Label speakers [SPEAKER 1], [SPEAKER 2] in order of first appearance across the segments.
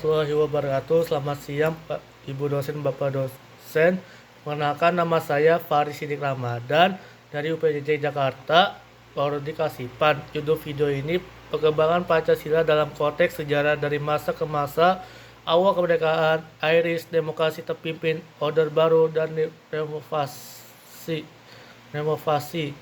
[SPEAKER 1] warahmatullahi wabarakatuh. Selamat siang Pak Ibu dosen, Bapak dosen. Perkenalkan, nama saya Faris Sidik Ramadan dari UPJJ Jakarta, Prodi Kasipan. Judul video ini perkembangan Pancasila dalam konteks sejarah dari masa ke masa, awal kemerdekaan, iris, demokrasi terpimpin, order baru, dan renovasi.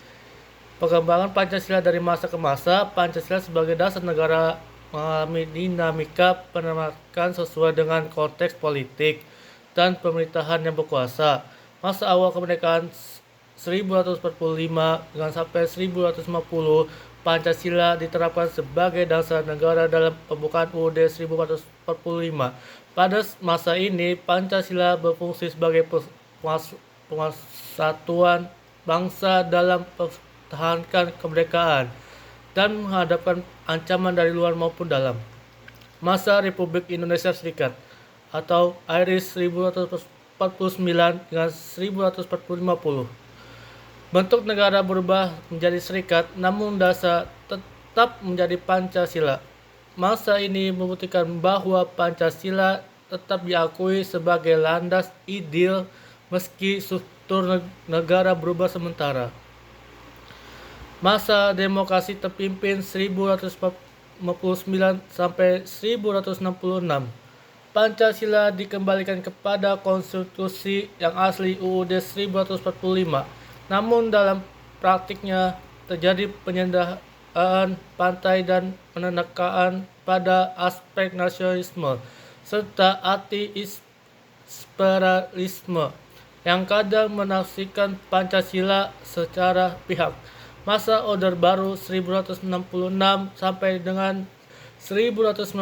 [SPEAKER 1] Perkembangan Pancasila dari masa ke masa. Pancasila sebagai dasar negara mengalami dinamika penerapan sesuai dengan konteks politik dan pemerintahan yang berkuasa. Masa awal kemerdekaan 1845 dengan sampai 1850, Pancasila diterapkan sebagai dasar negara dalam pembukaan UUD 1445. Pada masa ini, Pancasila berfungsi sebagai persatuan bangsa dalam mempertahankan kemerdekaan dan menghadapkan ancaman dari luar maupun dalam. Masa Republik Indonesia Serikat atau IRIS 1849 dengan 1850. Bentuk negara berubah menjadi serikat, namun dasar tetap menjadi Pancasila. Masa ini membuktikan bahwa Pancasila tetap diakui sebagai landas ideal meski struktur negara berubah sementara. Masa demokrasi terpimpin 1849 sampai 1866. Pancasila dikembalikan kepada konstitusi yang asli UUD 1845. Namun dalam praktiknya terjadi penyanderaan pantai dan penekanaan pada aspek nasionalisme serta anti-imperialisme yang kadang menafsirkan Pancasila secara pihak. Masa Orde Baru 1866 sampai dengan 1898,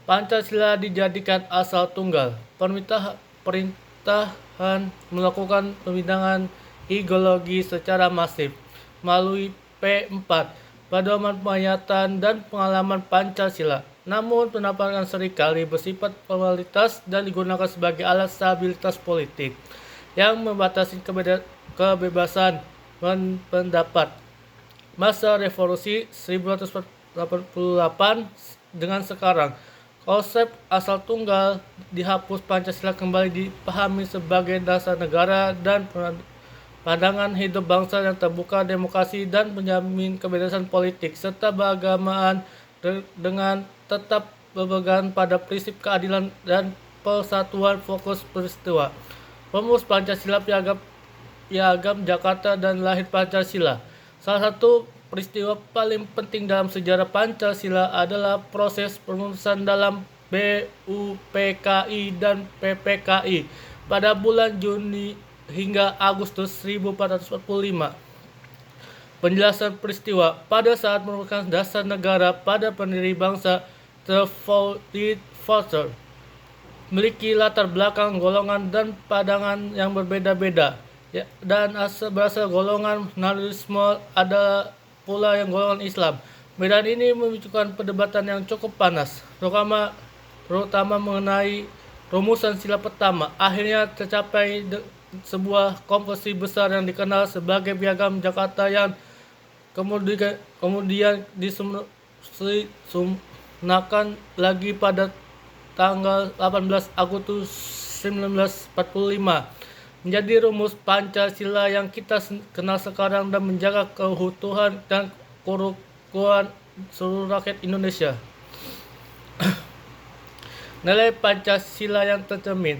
[SPEAKER 1] Pancasila dijadikan asal tunggal. Pemerintahan melakukan pembinaan ideologi secara masif melalui P4, Pedoman Pemayatan dan Pengalaman Pancasila. Namun penerapan seringkali bersifat formalitas dan digunakan sebagai alat stabilitas politik yang membatasi kebebasan pendapat. Masa revolusi 1888 dengan sekarang, konsep asal tunggal dihapus. Pancasila kembali dipahami sebagai dasar negara dan pandangan hidup bangsa yang terbuka, demokrasi, dan menjamin kebebasan politik serta beragamaan dengan tetap berpegang pada prinsip keadilan dan persatuan. Fokus peristiwa perumus Pancasila, Piagam Jakarta, dan lahir Pancasila. Salah satu peristiwa paling penting dalam sejarah Pancasila adalah proses perumusan dalam BUPKI dan PPKI pada bulan Juni hingga Agustus 1445. Penjelasan peristiwa: pada saat merupakan dasar negara, pada pendiri bangsa Founding Father memiliki latar belakang, golongan, dan pandangan yang berbeda-beda. Dan berasal golongan nasionalisme, ada pula yang golongan Islam. Medan ini memicukan perdebatan yang cukup panas, terutama mengenai rumusan sila pertama. Akhirnya tercapai sebuah komposisi besar yang dikenal sebagai Piagam Jakarta yang kemudian disempurnakan lagi pada tanggal 18 Agustus 1945. Menjadi rumus Pancasila yang kita kenal sekarang dan menjaga keutuhan dan kerukunan seluruh rakyat Indonesia. Nilai Pancasila yang tercermin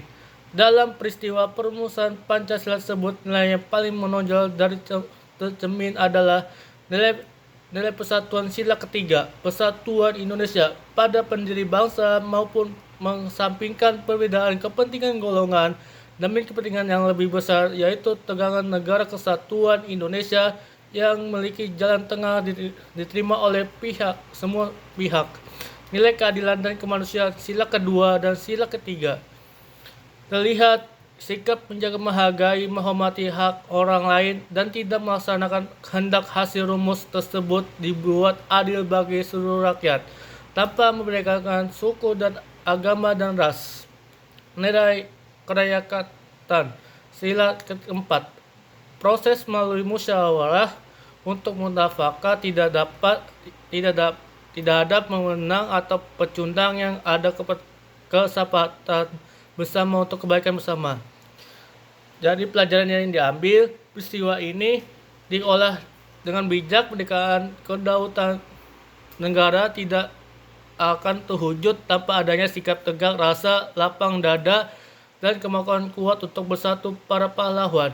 [SPEAKER 1] dalam peristiwa perumusan Pancasila tersebut. Nilai yang paling menonjol dari tercermin adalah nilai persatuan sila ketiga, persatuan Indonesia pada pendiri bangsa, maupun mengesampingkan perbedaan kepentingan golongan demi kepentingan yang lebih besar, yaitu tegangan negara kesatuan Indonesia yang memiliki jalan tengah diterima oleh semua pihak. Nilai keadilan dan kemanusiaan sila kedua dan sila ketiga. Terlihat sikap menjaga, menghargai, menghormati hak orang lain, dan tidak melaksanakan kehendak. Hasil rumus tersebut dibuat adil bagi seluruh rakyat tanpa membedakan suku dan agama dan ras. Nilai kerakyatan sila keempat. Proses melalui musyawarah untuk mufakat Tidak ada pemenang atau pecundang, yang ada kesepakatan bersama untuk kebaikan bersama. Jadi pelajaran yang diambil, peristiwa ini diolah dengan bijak. Pendidikan kedaulatan negara tidak akan terwujud tanpa adanya sikap tegak, rasa lapang dada, dan kemampuan kuat untuk bersatu para pahlawan.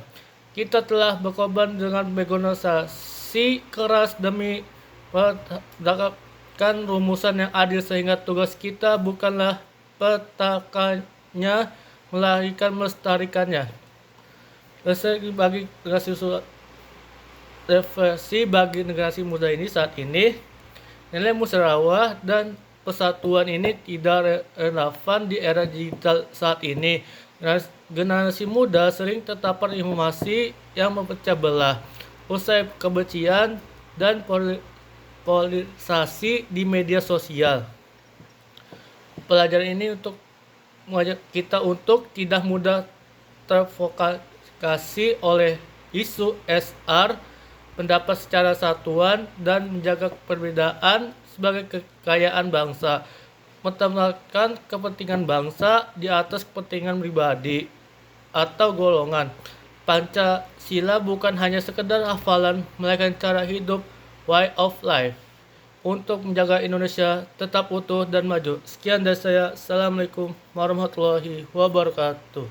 [SPEAKER 1] Kita telah berkorban dengan negosiasi keras demi mendapatkan rumusan yang adil, sehingga tugas kita bukanlah petakannya, melainkan melestarikannya. Refleksi bagi generasi muda ini saat ini, nilai musyawarah dan persatuan ini tidak relevan di era digital saat ini. Generasi muda sering terpapar informasi yang memecah belah, usai kebencian, dan polarisasi di media sosial. Pelajaran ini untuk mengajak kita untuk tidak mudah terprovokasi oleh isu SR, pendapat secara satuan, dan menjaga perbedaan sebagai kekayaan bangsa. Menempatkan kepentingan bangsa di atas kepentingan pribadi atau golongan. Pancasila bukan hanya sekedar hafalan, melainkan cara hidup, way of life, untuk menjaga Indonesia tetap utuh dan maju. Sekian dari saya. Assalamualaikum warahmatullahi wabarakatuh.